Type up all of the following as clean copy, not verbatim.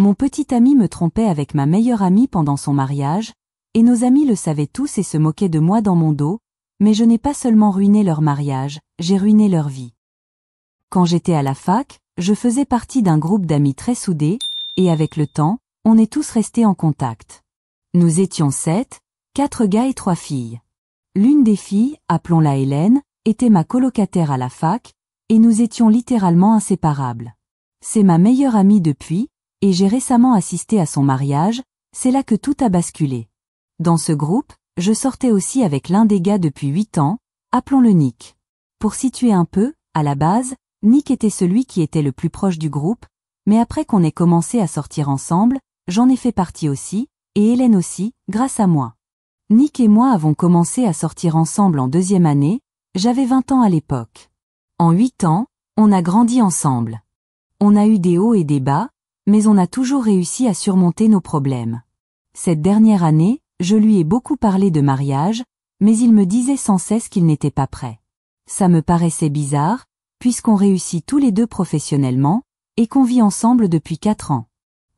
Mon petit ami me trompait avec ma meilleure amie pendant son mariage, et nos amis le savaient tous et se moquaient de moi dans mon dos, mais je n'ai pas seulement ruiné leur mariage, j'ai ruiné leur vie. Quand j'étais à la fac, je faisais partie d'un groupe d'amis très soudés, et avec le temps, on est tous restés en contact. Nous étions 7, 4 gars et 3 filles. L'une des filles, appelons-la Hélène, était ma colocataire à la fac, et nous étions littéralement inséparables. C'est ma meilleure amie depuis, et j'ai récemment assisté à son mariage, c'est là que tout a basculé. Dans ce groupe, je sortais aussi avec l'un des gars depuis 8 ans, appelons-le Nick. Pour situer un peu, à la base, Nick était celui qui était le plus proche du groupe, mais après qu'on ait commencé à sortir ensemble, j'en ai fait partie aussi, et Hélène aussi, grâce à moi. Nick et moi avons commencé à sortir ensemble en 2e année, j'avais 20 ans à l'époque. En 8 ans, on a grandi ensemble. On a eu des hauts et des bas, mais on a toujours réussi à surmonter nos problèmes. Cette dernière année, je lui ai beaucoup parlé de mariage, mais il me disait sans cesse qu'il n'était pas prêt. Ça me paraissait bizarre, puisqu'on réussit tous les deux professionnellement, et qu'on vit ensemble depuis 4 ans.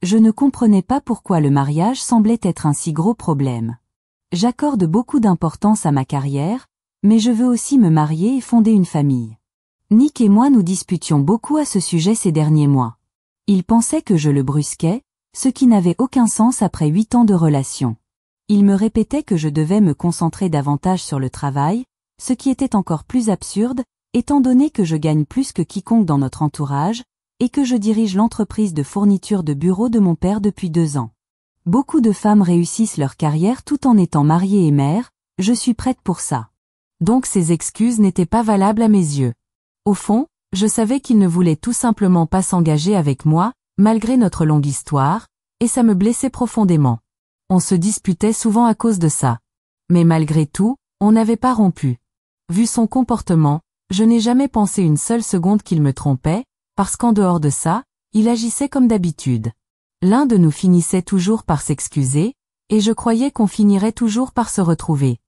Je ne comprenais pas pourquoi le mariage semblait être un si gros problème. J'accorde beaucoup d'importance à ma carrière, mais je veux aussi me marier et fonder une famille. Nick et moi nous disputions beaucoup à ce sujet ces derniers mois. Il pensait que je le brusquais, ce qui n'avait aucun sens après 8 ans de relation. Il me répétait que je devais me concentrer davantage sur le travail, ce qui était encore plus absurde, étant donné que je gagne plus que quiconque dans notre entourage, et que je dirige l'entreprise de fourniture de bureaux de mon père depuis 2 ans. Beaucoup de femmes réussissent leur carrière tout en étant mariées et mères, je suis prête pour ça. Donc ces excuses n'étaient pas valables à mes yeux. Au fond, je savais qu'il ne voulait tout simplement pas s'engager avec moi, malgré notre longue histoire, et ça me blessait profondément. On se disputait souvent à cause de ça. Mais malgré tout, on n'avait pas rompu. Vu son comportement, je n'ai jamais pensé une seule seconde qu'il me trompait, parce qu'en dehors de ça, il agissait comme d'habitude. L'un de nous finissait toujours par s'excuser, et je croyais qu'on finirait toujours par se retrouver.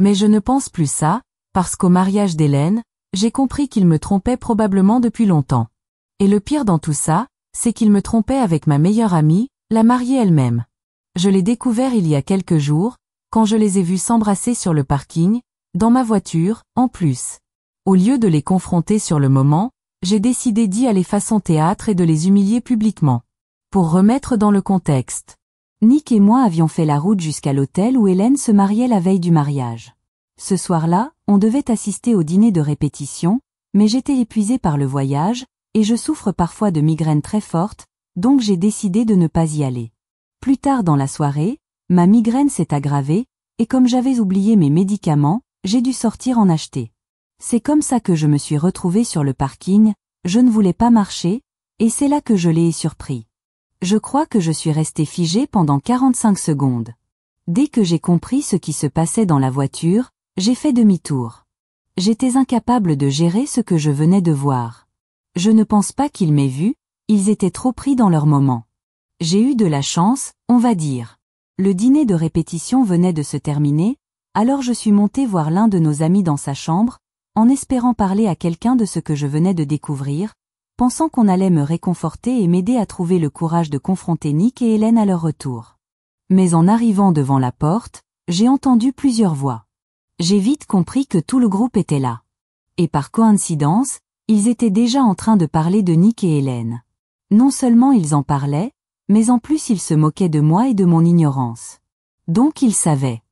Mais je ne pense plus ça, parce qu'au mariage d'Hélène, j'ai compris qu'il me trompait probablement depuis longtemps. Et le pire dans tout ça, c'est qu'il me trompait avec ma meilleure amie, la mariée elle-même. Je l'ai découvert il y a quelques jours, quand je les ai vus s'embrasser sur le parking, dans ma voiture, en plus. Au lieu de les confronter sur le moment, j'ai décidé d'y aller façon théâtre et de les humilier publiquement. Pour remettre dans le contexte. Nick et moi avions fait la route jusqu'à l'hôtel où Hélène se mariait la veille du mariage. Ce soir-là, on devait assister au dîner de répétition, mais j'étais épuisée par le voyage, et je souffre parfois de migraines très fortes, donc j'ai décidé de ne pas y aller. Plus tard dans la soirée, ma migraine s'est aggravée, et comme j'avais oublié mes médicaments, j'ai dû sortir en acheter. C'est comme ça que je me suis retrouvée sur le parking, je ne voulais pas marcher, et c'est là que je l'ai surpris. Je crois que je suis restée figée pendant 45 secondes. Dès que j'ai compris ce qui se passait dans la voiture, j'ai fait demi-tour. J'étais incapable de gérer ce que je venais de voir. Je ne pense pas qu'ils m'aient vu, ils étaient trop pris dans leur moment. J'ai eu de la chance, on va dire. Le dîner de répétition venait de se terminer, alors je suis montée voir l'un de nos amis dans sa chambre, en espérant parler à quelqu'un de ce que je venais de découvrir, pensant qu'on allait me réconforter et m'aider à trouver le courage de confronter Nick et Hélène à leur retour. Mais en arrivant devant la porte, j'ai entendu plusieurs voix. J'ai vite compris que tout le groupe était là. Et par coïncidence, ils étaient déjà en train de parler de Nick et Hélène. Non seulement ils en parlaient, mais en plus ils se moquaient de moi et de mon ignorance. Donc ils savaient.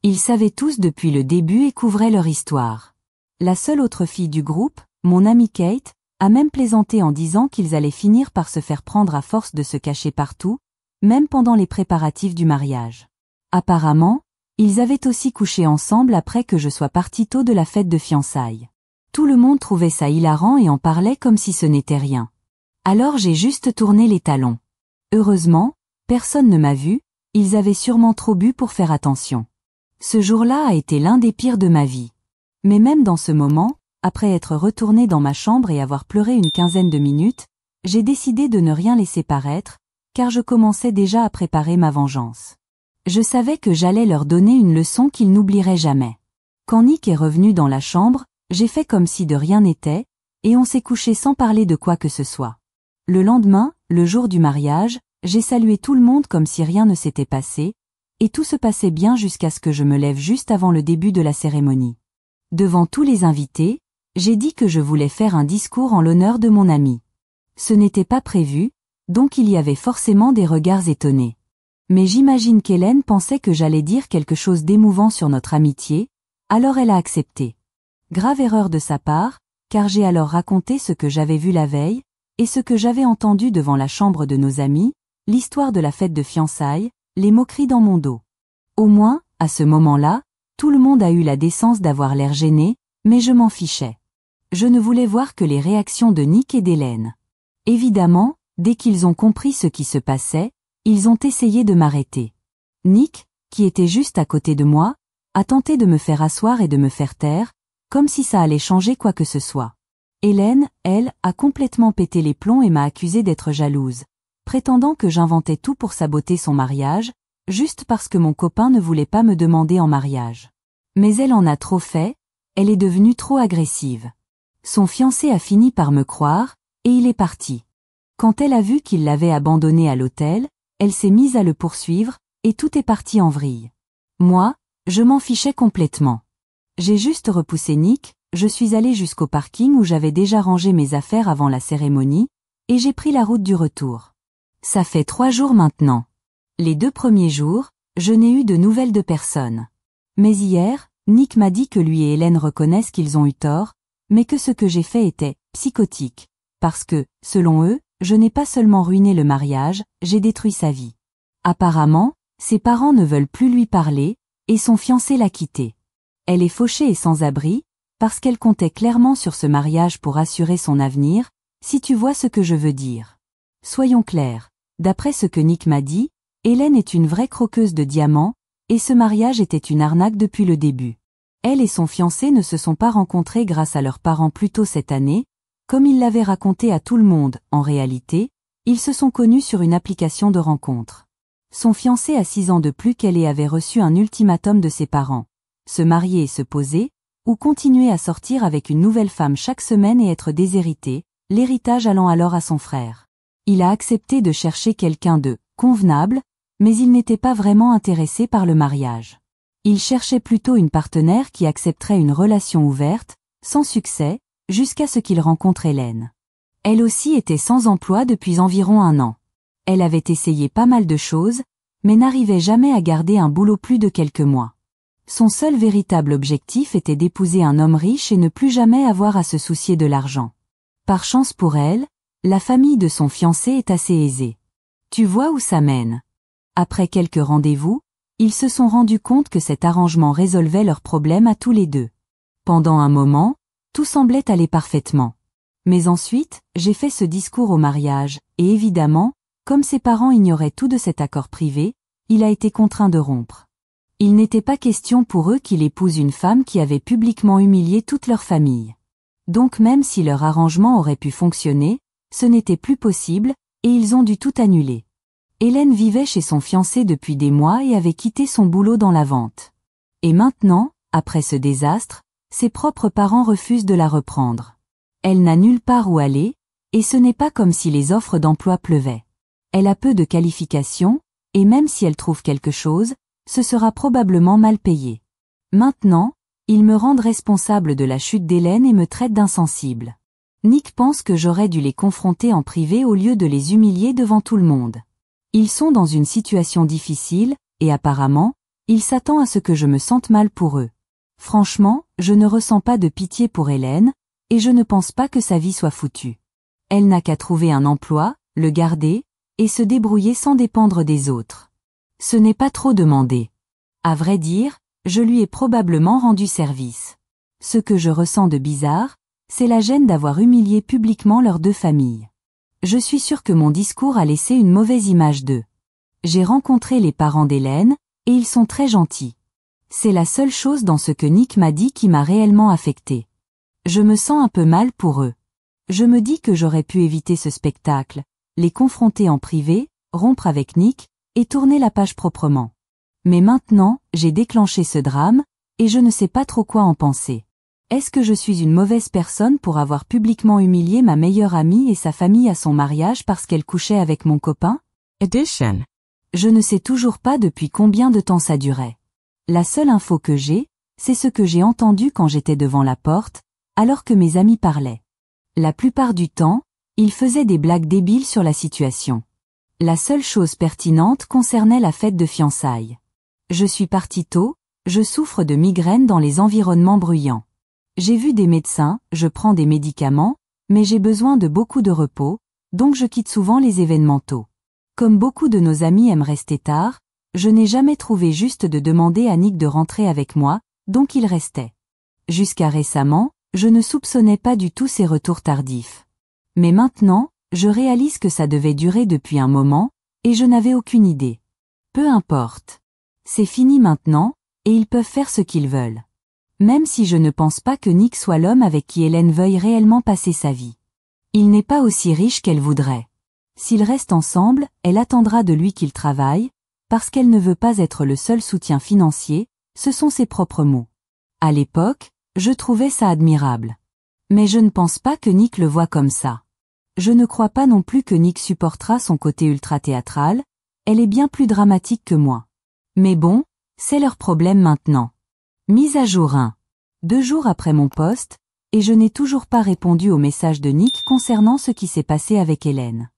Ils savaient tous depuis le début et couvraient leur histoire. La seule autre fille du groupe, mon amie Kate, a même plaisanté en disant qu'ils allaient finir par se faire prendre à force de se cacher partout, même pendant les préparatifs du mariage. Apparemment, ils avaient aussi couché ensemble après que je sois partie tôt de la fête de fiançailles. Tout le monde trouvait ça hilarant et en parlait comme si ce n'était rien. Alors j'ai juste tourné les talons. Heureusement, personne ne m'a vu, ils avaient sûrement trop bu pour faire attention. Ce jour-là a été l'un des pires de ma vie. Mais même dans ce moment, après être retournée dans ma chambre et avoir pleuré une quinzaine de minutes, j'ai décidé de ne rien laisser paraître, car je commençais déjà à préparer ma vengeance. Je savais que j'allais leur donner une leçon qu'ils n'oublieraient jamais. Quand Nick est revenu dans la chambre, j'ai fait comme si de rien n'était, et on s'est couché sans parler de quoi que ce soit. Le lendemain, le jour du mariage, j'ai salué tout le monde comme si rien ne s'était passé, et tout se passait bien jusqu'à ce que je me lève juste avant le début de la cérémonie. Devant tous les invités, j'ai dit que je voulais faire un discours en l'honneur de mon ami. Ce n'était pas prévu, donc il y avait forcément des regards étonnés. Mais j'imagine qu'Hélène pensait que j'allais dire quelque chose d'émouvant sur notre amitié, alors elle a accepté. Grave erreur de sa part, car j'ai alors raconté ce que j'avais vu la veille, et ce que j'avais entendu devant la chambre de nos amis, l'histoire de la fête de fiançailles, les moqueries dans mon dos. Au moins, à ce moment-là, tout le monde a eu la décence d'avoir l'air gêné, mais je m'en fichais. Je ne voulais voir que les réactions de Nick et d'Hélène. Évidemment, dès qu'ils ont compris ce qui se passait, ils ont essayé de m'arrêter. Nick, qui était juste à côté de moi, a tenté de me faire asseoir et de me faire taire, comme si ça allait changer quoi que ce soit. Hélène, elle, a complètement pété les plombs et m'a accusée d'être jalouse, prétendant que j'inventais tout pour saboter son mariage, juste parce que mon copain ne voulait pas me demander en mariage. Mais elle en a trop fait, elle est devenue trop agressive. Son fiancé a fini par me croire, et il est parti. Quand elle a vu qu'il l'avait abandonné à l'hôtel, elle s'est mise à le poursuivre, et tout est parti en vrille. Moi, je m'en fichais complètement. J'ai juste repoussé Nick, je suis allée jusqu'au parking où j'avais déjà rangé mes affaires avant la cérémonie, et j'ai pris la route du retour. Ça fait 3 jours maintenant. Les 2 premiers jours, je n'ai eu de nouvelles de personne. Mais hier, Nick m'a dit que lui et Hélène reconnaissent qu'ils ont eu tort, mais que ce que j'ai fait était psychotique, parce que, selon eux, je n'ai pas seulement ruiné le mariage, j'ai détruit sa vie. Apparemment, ses parents ne veulent plus lui parler, et son fiancé l'a quitté. Elle est fauchée et sans abri, parce qu'elle comptait clairement sur ce mariage pour assurer son avenir, si tu vois ce que je veux dire. Soyons clairs, d'après ce que Nick m'a dit, Hélène est une vraie croqueuse de diamants, et ce mariage était une arnaque depuis le début. Elle et son fiancé ne se sont pas rencontrés grâce à leurs parents plus tôt cette année, comme ils l'avaient raconté à tout le monde, en réalité, ils se sont connus sur une application de rencontre. Son fiancé a 6 ans de plus qu'elle et avait reçu un ultimatum de ses parents. Se marier et se poser, ou continuer à sortir avec une nouvelle femme chaque semaine et être déshérité, l'héritage allant alors à son frère. Il a accepté de chercher quelqu'un de convenable, mais il n'était pas vraiment intéressé par le mariage. Il cherchait plutôt une partenaire qui accepterait une relation ouverte, sans succès, jusqu'à ce qu'il rencontre Hélène. Elle aussi était sans emploi depuis environ 1 an. Elle avait essayé pas mal de choses, mais n'arrivait jamais à garder un boulot plus de quelques mois. Son seul véritable objectif était d'épouser un homme riche et ne plus jamais avoir à se soucier de l'argent. Par chance pour elle, la famille de son fiancé est assez aisée. Tu vois où ça mène. Après quelques rendez-vous, ils se sont rendus compte que cet arrangement résolvait leurs problèmes à tous les deux. Pendant un moment, tout semblait aller parfaitement. Mais ensuite, j'ai fait ce discours au mariage, et évidemment, comme ses parents ignoraient tout de cet accord privé, il a été contraint de rompre. Il n'était pas question pour eux qu'il épouse une femme qui avait publiquement humilié toute leur famille. Donc même si leur arrangement aurait pu fonctionner, ce n'était plus possible, et ils ont dû tout annuler. Hélène vivait chez son fiancé depuis des mois et avait quitté son boulot dans la vente. Et maintenant, après ce désastre, ses propres parents refusent de la reprendre. Elle n'a nulle part où aller, et ce n'est pas comme si les offres d'emploi pleuvaient. Elle a peu de qualifications, et même si elle trouve quelque chose, ce sera probablement mal payé. Maintenant, ils me rendent responsable de la chute d'Hélène et me traitent d'insensible. Nick pense que j'aurais dû les confronter en privé au lieu de les humilier devant tout le monde. Ils sont dans une situation difficile, et apparemment, il s'attend à ce que je me sente mal pour eux. Franchement, je ne ressens pas de pitié pour Hélène, et je ne pense pas que sa vie soit foutue. Elle n'a qu'à trouver un emploi, le garder, et se débrouiller sans dépendre des autres. Ce n'est pas trop demandé. À vrai dire, je lui ai probablement rendu service. Ce que je ressens de bizarre, c'est la gêne d'avoir humilié publiquement leurs 2 familles. Je suis sûre que mon discours a laissé une mauvaise image d'eux. J'ai rencontré les parents d'Hélène, et ils sont très gentils. C'est la seule chose dans ce que Nick m'a dit qui m'a réellement affectée. Je me sens un peu mal pour eux. Je me dis que j'aurais pu éviter ce spectacle, les confronter en privé, rompre avec Nick, et tourner la page proprement. Mais maintenant, j'ai déclenché ce drame, et je ne sais pas trop quoi en penser. Est-ce que je suis une mauvaise personne pour avoir publiquement humilié ma meilleure amie et sa famille à son mariage parce qu'elle couchait avec mon copain ? Edition. Je ne sais toujours pas depuis combien de temps ça durait. La seule info que j'ai, c'est ce que j'ai entendu quand j'étais devant la porte, alors que mes amis parlaient. La plupart du temps, ils faisaient des blagues débiles sur la situation. La seule chose pertinente concernait la fête de fiançailles. Je suis partie tôt, je souffre de migraines dans les environnements bruyants. J'ai vu des médecins, je prends des médicaments, mais j'ai besoin de beaucoup de repos, donc je quitte souvent les événements tôt. Comme beaucoup de nos amis aiment rester tard, je n'ai jamais trouvé juste de demander à Nick de rentrer avec moi, donc il restait. Jusqu'à récemment, je ne soupçonnais pas du tout ses retours tardifs. Mais maintenant, je réalise que ça devait durer depuis un moment, et je n'avais aucune idée. Peu importe. C'est fini maintenant, et ils peuvent faire ce qu'ils veulent. Même si je ne pense pas que Nick soit l'homme avec qui Hélène veuille réellement passer sa vie. Il n'est pas aussi riche qu'elle voudrait. S'ils restent ensemble, elle attendra de lui qu'il travaille, parce qu'elle ne veut pas être le seul soutien financier, ce sont ses propres mots. À l'époque, je trouvais ça admirable. Mais je ne pense pas que Nick le voit comme ça. Je ne crois pas non plus que Nick supportera son côté ultra-théâtral, elle est bien plus dramatique que moi. Mais bon, c'est leur problème maintenant. Mise à jour 1. 2 jours après mon post, et je n'ai toujours pas répondu au message de Nick concernant ce qui s'est passé avec Hélène.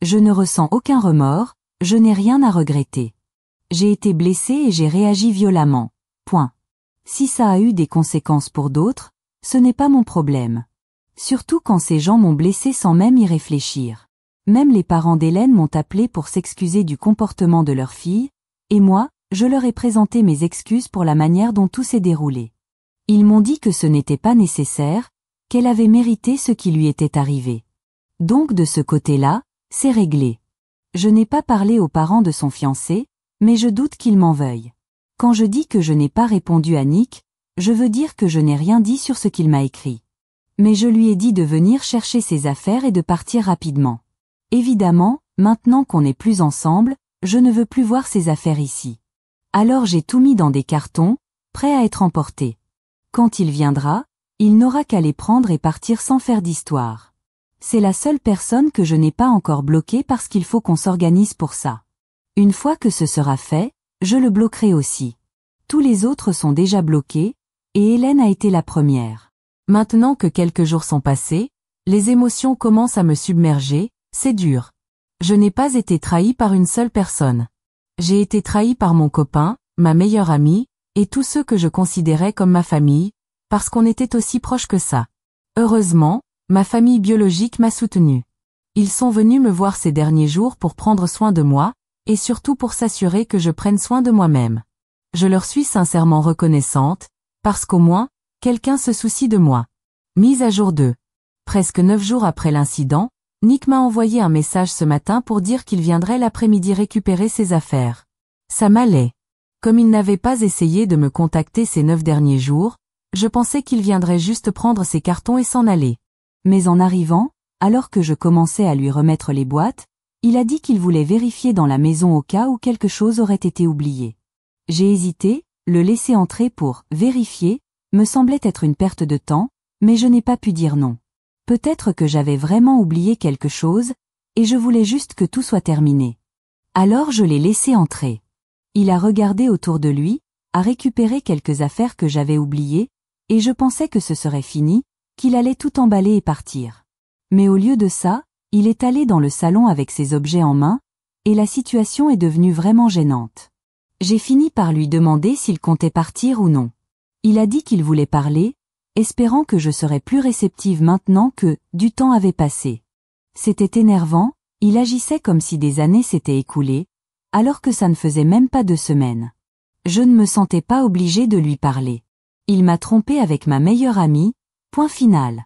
Je ne ressens aucun remords, je n'ai rien à regretter. J'ai été blessée et j'ai réagi violemment. Point. Si ça a eu des conséquences pour d'autres, ce n'est pas mon problème. Surtout quand ces gens m'ont blessée sans même y réfléchir. Même les parents d'Hélène m'ont appelé pour s'excuser du comportement de leur fille, et moi, je leur ai présenté mes excuses pour la manière dont tout s'est déroulé. Ils m'ont dit que ce n'était pas nécessaire, qu'elle avait mérité ce qui lui était arrivé. Donc de ce côté-là, c'est réglé. Je n'ai pas parlé aux parents de son fiancé, mais je doute qu'ils m'en veuillent. Quand je dis que je n'ai pas répondu à Nick, je veux dire que je n'ai rien dit sur ce qu'il m'a écrit. Mais je lui ai dit de venir chercher ses affaires et de partir rapidement. Évidemment, maintenant qu'on n'est plus ensemble, je ne veux plus voir ses affaires ici. Alors j'ai tout mis dans des cartons, prêts à être emportés. Quand il viendra, il n'aura qu'à les prendre et partir sans faire d'histoire. C'est la seule personne que je n'ai pas encore bloquée parce qu'il faut qu'on s'organise pour ça. Une fois que ce sera fait, je le bloquerai aussi. Tous les autres sont déjà bloqués, et Hélène a été la première. Maintenant que quelques jours sont passés, les émotions commencent à me submerger, c'est dur. Je n'ai pas été trahie par une seule personne. J'ai été trahie par mon copain, ma meilleure amie, et tous ceux que je considérais comme ma famille, parce qu'on était aussi proches que ça. Heureusement, ma famille biologique m'a soutenue. Ils sont venus me voir ces derniers jours pour prendre soin de moi, et surtout pour s'assurer que je prenne soin de moi-même. Je leur suis sincèrement reconnaissante, parce qu'au moins, quelqu'un se soucie de moi. Mise à jour 2. Presque 9 jours après l'incident, Nick m'a envoyé un message ce matin pour dire qu'il viendrait l'après-midi récupérer ses affaires. Ça m'allait. Comme il n'avait pas essayé de me contacter ces 9 derniers jours, je pensais qu'il viendrait juste prendre ses cartons et s'en aller. Mais en arrivant, alors que je commençais à lui remettre les boîtes, il a dit qu'il voulait vérifier dans la maison au cas où quelque chose aurait été oublié. J'ai hésité, le laisser entrer pour « vérifier » me semblait être une perte de temps, mais je n'ai pas pu dire non. Peut-être que j'avais vraiment oublié quelque chose, et je voulais juste que tout soit terminé. Alors je l'ai laissé entrer. Il a regardé autour de lui, a récupéré quelques affaires que j'avais oubliées, et je pensais que ce serait fini, qu'il allait tout emballer et partir. Mais au lieu de ça, il est allé dans le salon avec ses objets en main, et la situation est devenue vraiment gênante. J'ai fini par lui demander s'il comptait partir ou non. Il a dit qu'il voulait parler, espérant que je serais plus réceptive maintenant que du temps avait passé. C'était énervant, il agissait comme si des années s'étaient écoulées, alors que ça ne faisait même pas 2 semaines. Je ne me sentais pas obligée de lui parler. Il m'a trompée avec ma meilleure amie, point final.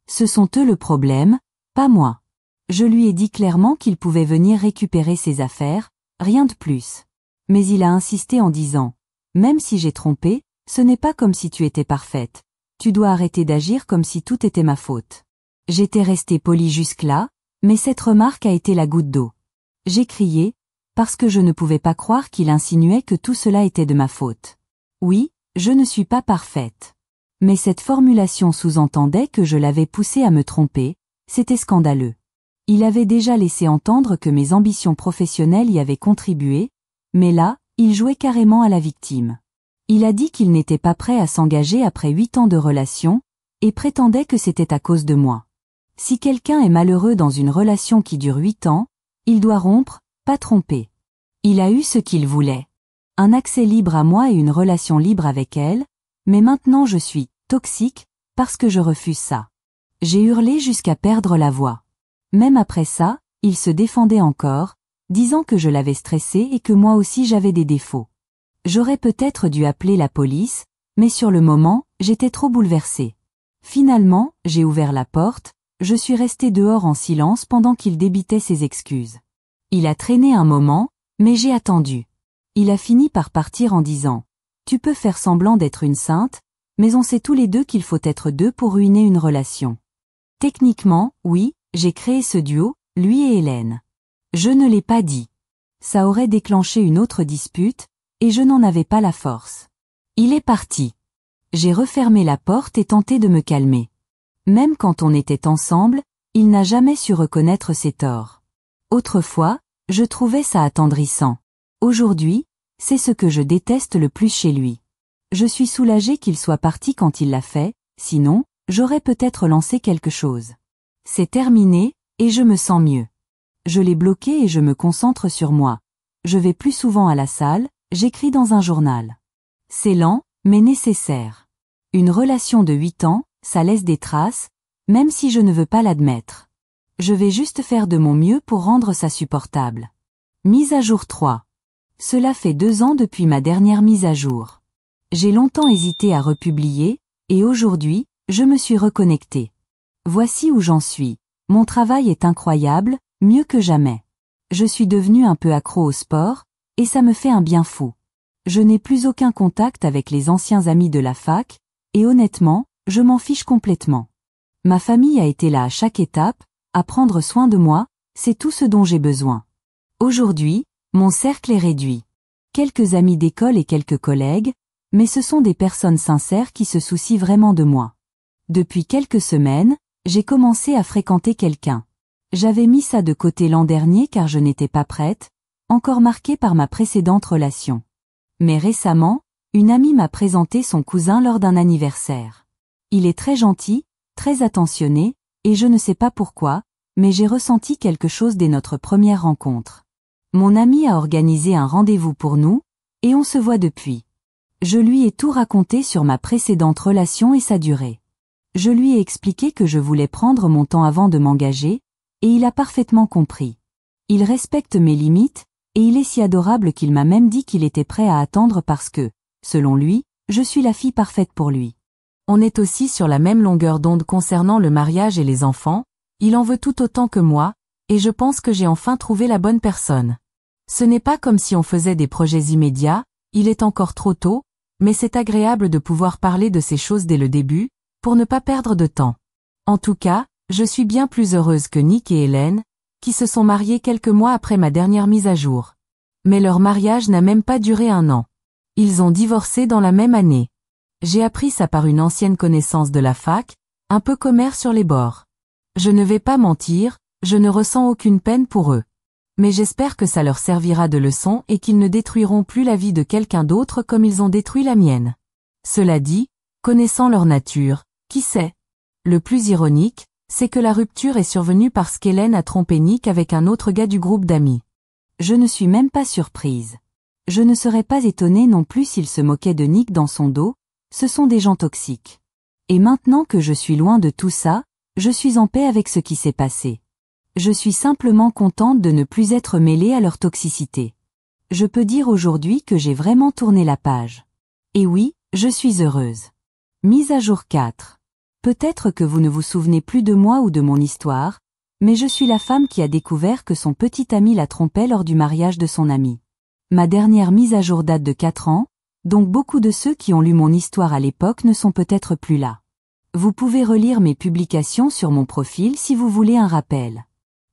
Ce sont eux le problème, pas moi. Je lui ai dit clairement qu'il pouvait venir récupérer ses affaires, rien de plus. Mais il a insisté en disant « Même si j'ai trompé, ce n'est pas comme si tu étais parfaite. Tu dois arrêter d'agir comme si tout était ma faute. » J'étais restée polie jusque-là, mais cette remarque a été la goutte d'eau. J'ai crié, parce que je ne pouvais pas croire qu'il insinuait que tout cela était de ma faute. Oui, je ne suis pas parfaite. Mais cette formulation sous-entendait que je l'avais poussé à me tromper, c'était scandaleux. Il avait déjà laissé entendre que mes ambitions professionnelles y avaient contribué, mais là, il jouait carrément à la victime. Il a dit qu'il n'était pas prêt à s'engager après 8 ans de relation, et prétendait que c'était à cause de moi. Si quelqu'un est malheureux dans une relation qui dure 8 ans, il doit rompre, pas tromper. Il a eu ce qu'il voulait. Un accès libre à moi et une relation libre avec elle, mais maintenant je suis toxique, parce que je refuse ça. J'ai hurlé jusqu'à perdre la voix. Même après ça, il se défendait encore, disant que je l'avais stressé et que moi aussi j'avais des défauts. J'aurais peut-être dû appeler la police, mais sur le moment, j'étais trop bouleversée. Finalement, j'ai ouvert la porte, je suis restée dehors en silence pendant qu'il débitait ses excuses. Il a traîné un moment, mais j'ai attendu. Il a fini par partir en disant « Tu peux faire semblant d'être une sainte, mais on sait tous les deux qu'il faut être deux pour ruiner une relation. » Techniquement, oui, j'ai créé ce duo, lui et Hélène. Je ne l'ai pas dit. Ça aurait déclenché une autre dispute, et je n'en avais pas la force. Il est parti. J'ai refermé la porte et tenté de me calmer. Même quand on était ensemble, il n'a jamais su reconnaître ses torts. Autrefois, je trouvais ça attendrissant. Aujourd'hui, c'est ce que je déteste le plus chez lui. Je suis soulagée qu'il soit parti quand il l'a fait, sinon, j'aurais peut-être lancé quelque chose. C'est terminé, et je me sens mieux. Je l'ai bloqué et je me concentre sur moi. Je vais plus souvent à la salle, j'écris dans un journal. C'est lent, mais nécessaire. Une relation de 8 ans, ça laisse des traces, même si je ne veux pas l'admettre. Je vais juste faire de mon mieux pour rendre ça supportable. Mise à jour 3. Cela fait 2 ans depuis ma dernière mise à jour. J'ai longtemps hésité à republier, et aujourd'hui, je me suis reconnectée. Voici où j'en suis. Mon travail est incroyable, mieux que jamais. Je suis devenue un peu accro au sport, et ça me fait un bien fou. Je n'ai plus aucun contact avec les anciens amis de la fac, et honnêtement, je m'en fiche complètement. Ma famille a été là à chaque étape, à prendre soin de moi, c'est tout ce dont j'ai besoin. Aujourd'hui, mon cercle est réduit. Quelques amis d'école et quelques collègues, mais ce sont des personnes sincères qui se soucient vraiment de moi. Depuis quelques semaines, j'ai commencé à fréquenter quelqu'un. J'avais mis ça de côté l'an dernier car je n'étais pas prête, encore marquée par ma précédente relation. Mais récemment, une amie m'a présenté son cousin lors d'un anniversaire. Il est très gentil, très attentionné, et je ne sais pas pourquoi, mais j'ai ressenti quelque chose dès notre première rencontre. Mon ami a organisé un rendez-vous pour nous, et on se voit depuis. Je lui ai tout raconté sur ma précédente relation et sa durée. Je lui ai expliqué que je voulais prendre mon temps avant de m'engager, et il a parfaitement compris. Il respecte mes limites, et il est si adorable qu'il m'a même dit qu'il était prêt à attendre parce que, selon lui, je suis la fille parfaite pour lui. On est aussi sur la même longueur d'onde concernant le mariage et les enfants, il en veut tout autant que moi, et je pense que j'ai enfin trouvé la bonne personne. Ce n'est pas comme si on faisait des projets immédiats, il est encore trop tôt, mais c'est agréable de pouvoir parler de ces choses dès le début, pour ne pas perdre de temps. En tout cas, je suis bien plus heureuse que Nick et Hélène, qui se sont mariés quelques mois après ma dernière mise à jour. Mais leur mariage n'a même pas duré 1 an. Ils ont divorcé dans la même année. J'ai appris ça par une ancienne connaissance de la fac, un peu commère sur les bords. Je ne vais pas mentir, je ne ressens aucune peine pour eux. Mais j'espère que ça leur servira de leçon et qu'ils ne détruiront plus la vie de quelqu'un d'autre comme ils ont détruit la mienne. Cela dit, connaissant leur nature, qui sait? Le plus ironique, c'est que la rupture est survenue parce qu'Hélène a trompé Nick avec un autre gars du groupe d'amis. Je ne suis même pas surprise. Je ne serais pas étonnée non plus s'il se moquait de Nick dans son dos, ce sont des gens toxiques. Et maintenant que je suis loin de tout ça, je suis en paix avec ce qui s'est passé. Je suis simplement contente de ne plus être mêlée à leur toxicité. Je peux dire aujourd'hui que j'ai vraiment tourné la page. Et oui, je suis heureuse. Mise à jour 4. Peut-être que vous ne vous souvenez plus de moi ou de mon histoire, mais je suis la femme qui a découvert que son petit ami la trompait lors du mariage de son ami. Ma dernière mise à jour date de 4 ans, donc beaucoup de ceux qui ont lu mon histoire à l'époque ne sont peut-être plus là. Vous pouvez relire mes publications sur mon profil si vous voulez un rappel.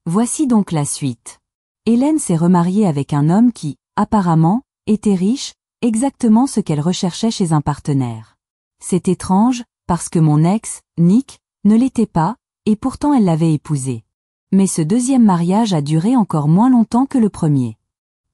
Voici donc la suite. Hélène s'est remariée avec un homme qui, apparemment, était riche, exactement ce qu'elle recherchait chez un partenaire. C'est étrange, parce que mon ex, Nick, ne l'était pas, et pourtant elle l'avait épousé. Mais ce deuxième mariage a duré encore moins longtemps que le premier.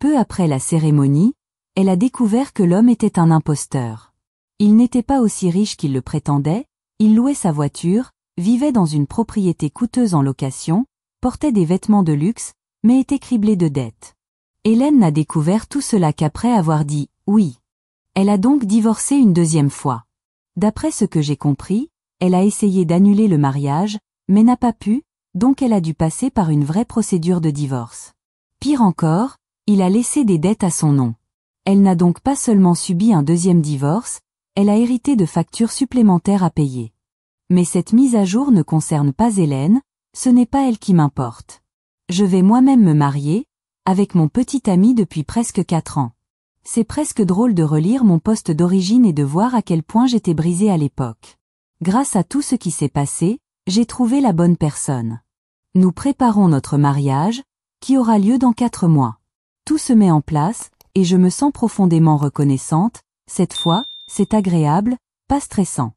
Peu après la cérémonie, elle a découvert que l'homme était un imposteur. Il n'était pas aussi riche qu'il le prétendait, il louait sa voiture, vivait dans une propriété coûteuse en location, portait des vêtements de luxe, mais était criblé de dettes. Hélène n'a découvert tout cela qu'après avoir dit « oui ». Elle a donc divorcé une deuxième fois. D'après ce que j'ai compris, elle a essayé d'annuler le mariage, mais n'a pas pu, donc elle a dû passer par une vraie procédure de divorce. Pire encore, il a laissé des dettes à son nom. Elle n'a donc pas seulement subi un deuxième divorce, elle a hérité de factures supplémentaires à payer. Mais cette mise à jour ne concerne pas Hélène, ce n'est pas elle qui m'importe. Je vais moi-même me marier, avec mon petit ami depuis presque 4 ans. C'est presque drôle de relire mon post d'origine et de voir à quel point j'étais brisée à l'époque. Grâce à tout ce qui s'est passé, j'ai trouvé la bonne personne. Nous préparons notre mariage, qui aura lieu dans 4 mois. Tout se met en place, et je me sens profondément reconnaissante, cette fois, c'est agréable, pas stressant.